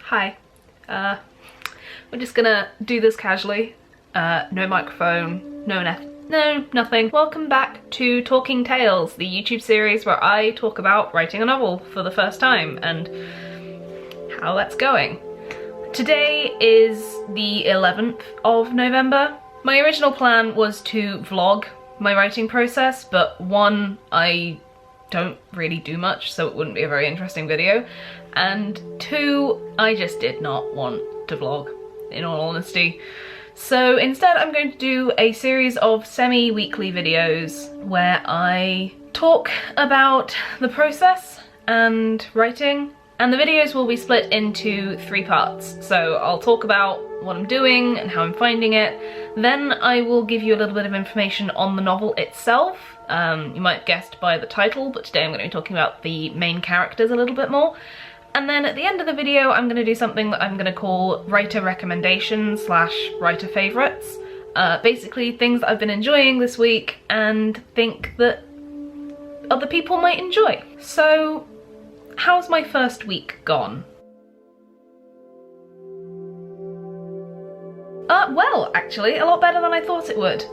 Hi. We're just gonna do this casually. No microphone, no nothing. Welcome back to Talking Tales, the YouTube series where I talk about writing a novel for the first time and how that's going. Today is the 11th of November. My original plan was to vlog my writing process, but one, I don't really do much, so it wouldn't be a very interesting video, and two, I just did not want to vlog, in all honesty. So instead I'm going to do a series of semi-weekly videos where I talk about the process and writing, and the videos will be split into 3 parts. So I'll talk about what I'm doing and how I'm finding it, then I will give you a little bit of information on the novel itself. You might have guessed by the title, but today I'm going to be talking about the main characters a little bit more. And then at the end of the video, I'm going to do something that I'm going to call writer recommendations / writer favourites. Basically things that I've been enjoying this week and think that other people might enjoy. So, how's my first week gone? Well, actually, a lot better than I thought it would.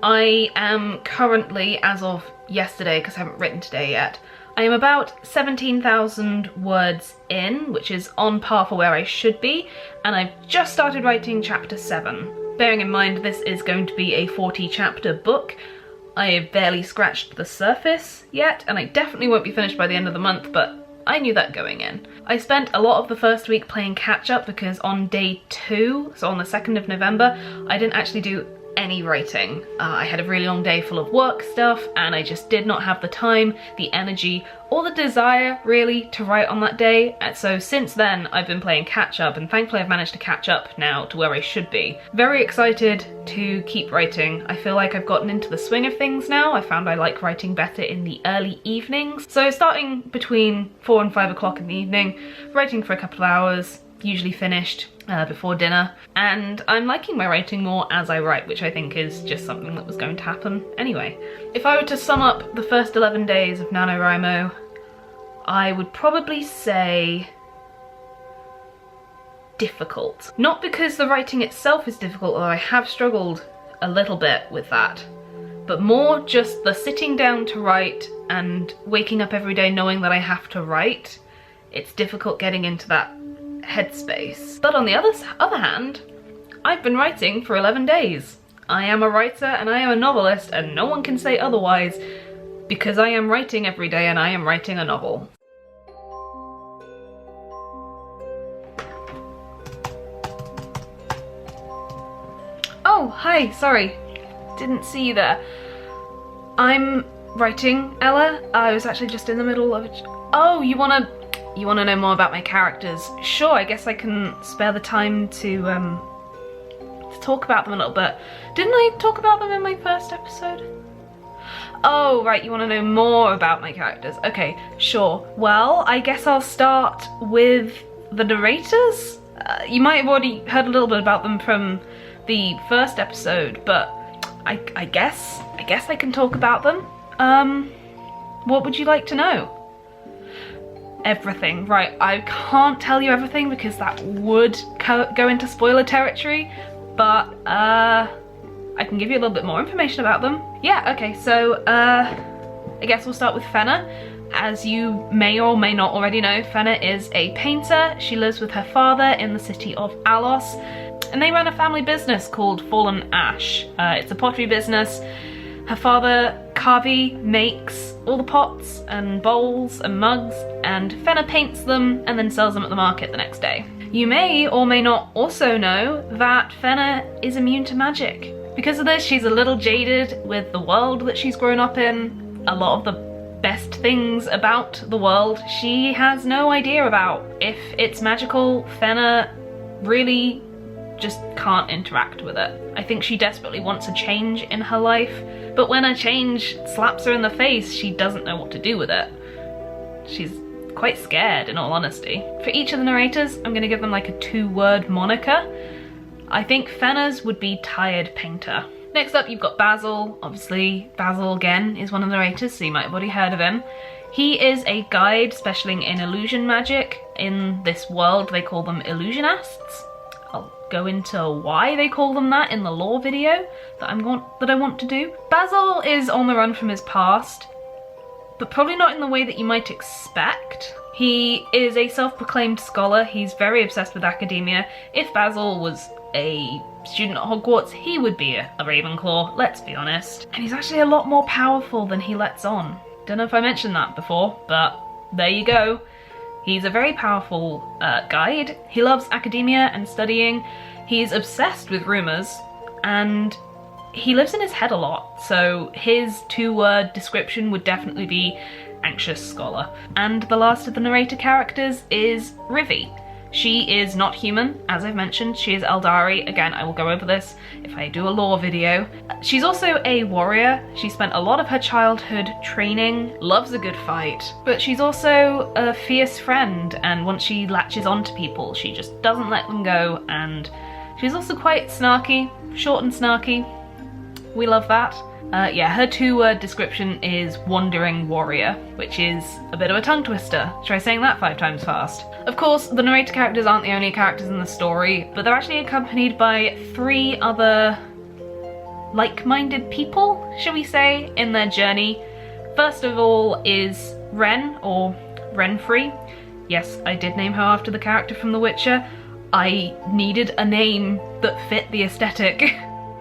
I am currently, as of yesterday, because I haven't written today yet, I am about 17,000 words in, which is on par for where I should be, and I've just started writing chapter 7. Bearing in mind this is going to be a 40-chapter book, I have barely scratched the surface yet, and I definitely won't be finished by the end of the month, but I knew that going in. I spent a lot of the first week playing catch-up because on day 2, so on the 2nd of November, I didn't actually do any writing. I had a really long day full of work stuff and I just did not have the time, the energy, or the desire really to write on that day. And so since then I've been playing catch up, and thankfully I've managed to catch up now to where I should be. Very excited to keep writing. I feel like I've gotten into the swing of things now. I found I like writing better in the early evenings. So starting between 4 and 5 o'clock in the evening, writing for a couple of hours, usually finished before dinner, and I'm liking my writing more as I write, which I think is just something that was going to happen anyway. If I were to sum up the first 11 days of NaNoWriMo, I would probably say difficult. Not because the writing itself is difficult, although I have struggled a little bit with that, but more just the sitting down to write and waking up every day knowing that I have to write. It's difficult getting into that headspace. But on the other hand, I've been writing for 11 days. I am a writer and I am a novelist, and no one can say otherwise, because I am writing every day and I am writing a novel. Oh, hi, sorry. Didn't see you there. I'm writing, Ella. I was actually just in the middle of it. Oh, you wanna know more about my characters? Sure, I guess I can spare the time to talk about them a little bit. Didn't I talk about them in my first episode? Oh, right, you want to know more about my characters. Okay, sure. Well, I guess I'll start with the narrators. You might have already heard a little bit about them from the first episode, but I guess I can talk about them. What would you like to know? Everything. Right, I can't tell you everything because that would go into spoiler territory, but I can give you a little bit more information about them. Yeah, okay, so I guess we'll start with Fenner. As you may or may not already know, Fenner is a painter. She lives with her father in the city of Alos, and they run a family business called Fallen Ash. It's a pottery business. Her father, Kavi, makes all the pots and bowls and mugs, and Fenner paints them and then sells them at the market the next day. You may or may not also know that Fenner is immune to magic. Because of this, she's a little jaded with the world that she's grown up in. A lot of the best things about the world she has no idea about. If it's magical, Fenner really just can't interact with it. I think she desperately wants a change in her life, but when a change slaps her in the face, she doesn't know what to do with it. She's quite scared, in all honesty. For each of the narrators, I'm gonna give them like a 2-word moniker. I think Fenner's would be Tired Painter. Next up, you've got Basil. Obviously, Basil again is one of the narrators, so you might have already heard of him. He is a guide specializing in illusion magic. In this world, they call them illusionists. I'll go into why they call them that in the lore video that I want to do. Basil is on the run from his past, but probably not in the way that you might expect. He is a self-proclaimed scholar. He's very obsessed with academia. If Basil was a student at Hogwarts, he would be a Ravenclaw, let's be honest. And he's actually a lot more powerful than he lets on. Don't know if I mentioned that before, but there you go. He's a very powerful guide. He loves academia and studying. He's obsessed with rumours, and he lives in his head a lot, so his two-word description would definitely be anxious scholar. And the last of the narrator characters is Rivie. She is not human, as I've mentioned. She is Eldari. Again, I will go over this if I do a lore video. She's also a warrior. She spent a lot of her childhood training, loves a good fight, but she's also a fierce friend, and once she latches onto people, she just doesn't let them go, and she's also quite snarky, short and snarky. We love that. Yeah, her two-word description is wandering warrior, which is a bit of a tongue twister. Try saying that 5 times fast. Of course, the narrator characters aren't the only characters in the story, but they're actually accompanied by 3 other like-minded people, shall we say, in their journey. First of all is Ren, or Renfrey. Yes, I did name her after the character from The Witcher. I needed a name that fit the aesthetic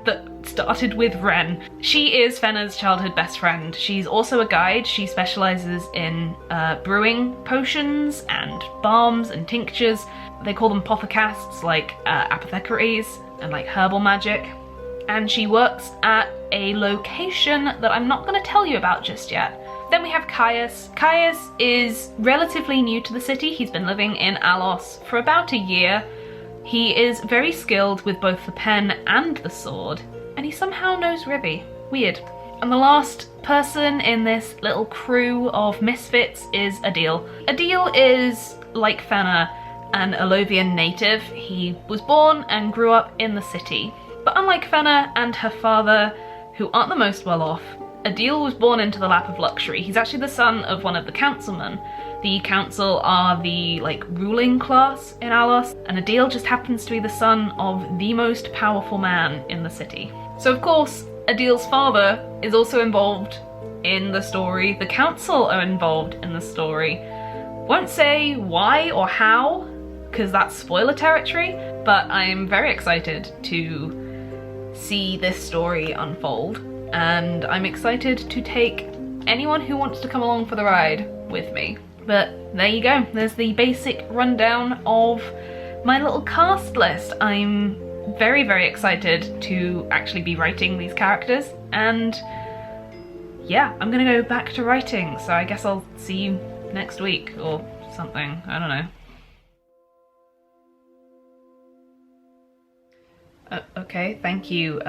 that started with Ren. She is Fenner's childhood best friend. She's also a guide. She specializes in brewing potions and balms and tinctures. They call them pothercasts, like apothecaries and like herbal magic. And she works at a location that I'm not going to tell you about just yet. Then we have Caius. Caius is relatively new to the city. He's been living in Alos for about a year. He is very skilled with both the pen and the sword, and he somehow knows Rivie. Weird. And the last person in this little crew of misfits is Adil. Adil is, like Fenner, an Alovian native. He was born and grew up in the city. But unlike Fenner and her father, who aren't the most well off, Adil was born into the lap of luxury. He's actually the son of one of the councilmen. The council are the, ruling class in Alos, and Adil just happens to be the son of the most powerful man in the city. So of course, Adil's father is also involved in the story. The council are involved in the story. Won't say why or how, because that's spoiler territory, but I'm very excited to see this story unfold, and I'm excited to take anyone who wants to come along for the ride with me. But there you go, there's the basic rundown of my little cast list. I'm very, very excited to actually be writing these characters, and yeah, I'm gonna go back to writing, so I guess I'll see you next week or something, I don't know. Okay, thank you,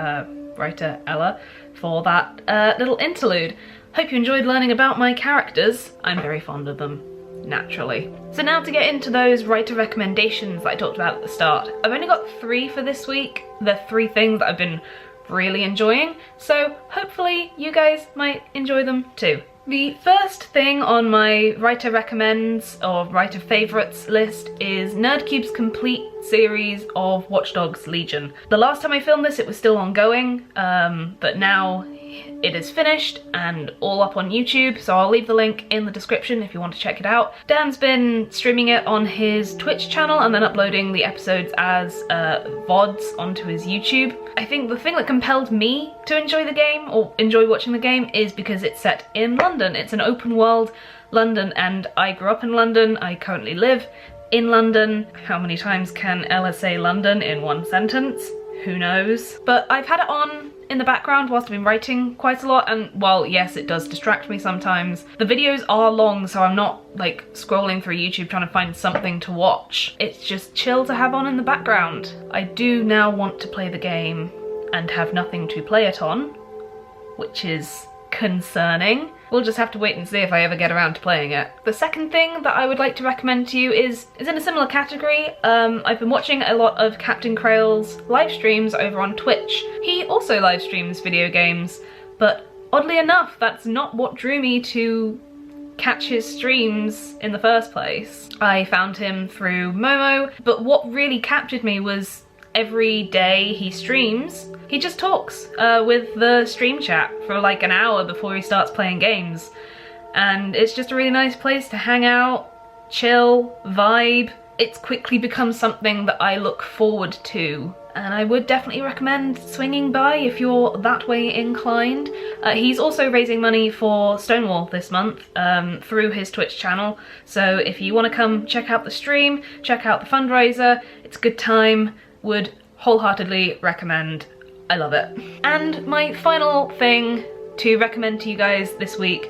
writer Ella, for that little interlude. Hope you enjoyed learning about my characters. I'm very fond of them, naturally. So now to get into those writer recommendations that I talked about at the start. I've only got 3 for this week. They're 3 things that I've been really enjoying, so hopefully you guys might enjoy them too. The first thing on my writer recommends or writer favourites list is NerdCube's complete series of Watch Dogs Legion. The last time I filmed this it was still ongoing, but now it is finished and all up on YouTube, so I'll leave the link in the description if you want to check it out. Dan's been streaming it on his Twitch channel and then uploading the episodes as VODs onto his YouTube. I think the thing that compelled me to enjoy the game, or enjoy watching the game, is because it's set in London. It's an open world London, and I grew up in London. I currently live in London. How many times can Ella say London in one sentence? Who knows? But I've had it on in the background whilst I've been writing quite a lot, and while yes, it does distract me sometimes, the videos are long, so I'm not like scrolling through YouTube trying to find something to watch. It's just chill to have on in the background. I do now want to play the game and have nothing to play it on, which is concerning. We'll just have to wait and see if I ever get around to playing it. The second thing that I would like to recommend to you is in a similar category. I've been watching a lot of Captain Krail's live streams over on Twitch. He also live streams video games, but oddly enough, that's not what drew me to catch his streams in the first place. I found him through Momo, but what really captured me was every day he streams, he just talks with the stream chat for like an hour before he starts playing games. And it's just a really nice place to hang out, chill, vibe. It's quickly become something that I look forward to, and I would definitely recommend swinging by if you're that way inclined. He's also raising money for Stonewall this month through his Twitch channel, so if you want to come check out the stream, check out the fundraiser, it's a good time, would wholeheartedly recommend. I love it. And my final thing to recommend to you guys this week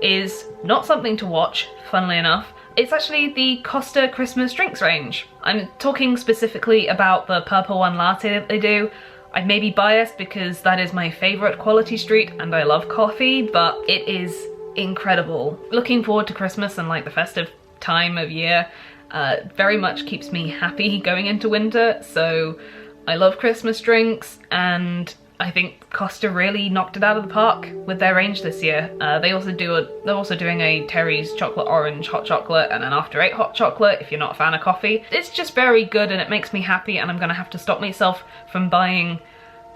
is not something to watch, funnily enough. It's actually the Costa Christmas drinks range. I'm talking specifically about the purple one latte that they do. I may be biased because that is my favourite quality street and I love coffee, but it is incredible. Looking forward to Christmas and like the festive time of year very much keeps me happy going into winter, so I love Christmas drinks, and I think Costa really knocked it out of the park with their range this year. They're also doing a Terry's chocolate orange hot chocolate and an after 8 hot chocolate if you're not a fan of coffee. It's just very good and it makes me happy, and I'm gonna have to stop myself from buying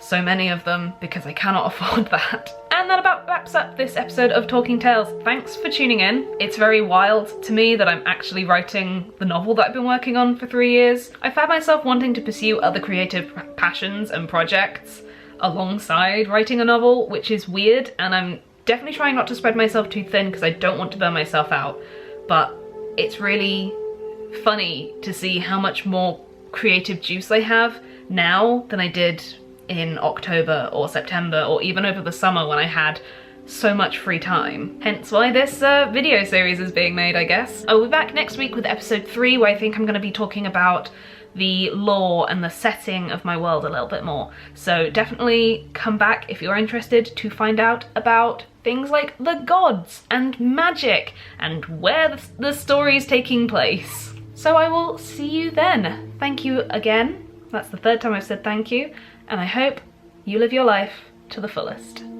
so many of them because I cannot afford that. And that about wraps up this episode of Talking Tales. Thanks for tuning in. It's very wild to me that I'm actually writing the novel that I've been working on for 3 years. I found myself wanting to pursue other creative passions and projects alongside writing a novel, which is weird, and I'm definitely trying not to spread myself too thin because I don't want to burn myself out, but it's really funny to see how much more creative juice I have now than I did in October or September or even over the summer when I had so much free time. Hence why this video series is being made, I guess. I will be back next week with episode 3, where I think I'm going to be talking about the lore and the setting of my world a little bit more. So definitely come back if you're interested to find out about things like the gods and magic and where the story is taking place. So I will see you then. Thank you again. That's the 3rd time I've said thank you, and I hope you live your life to the fullest.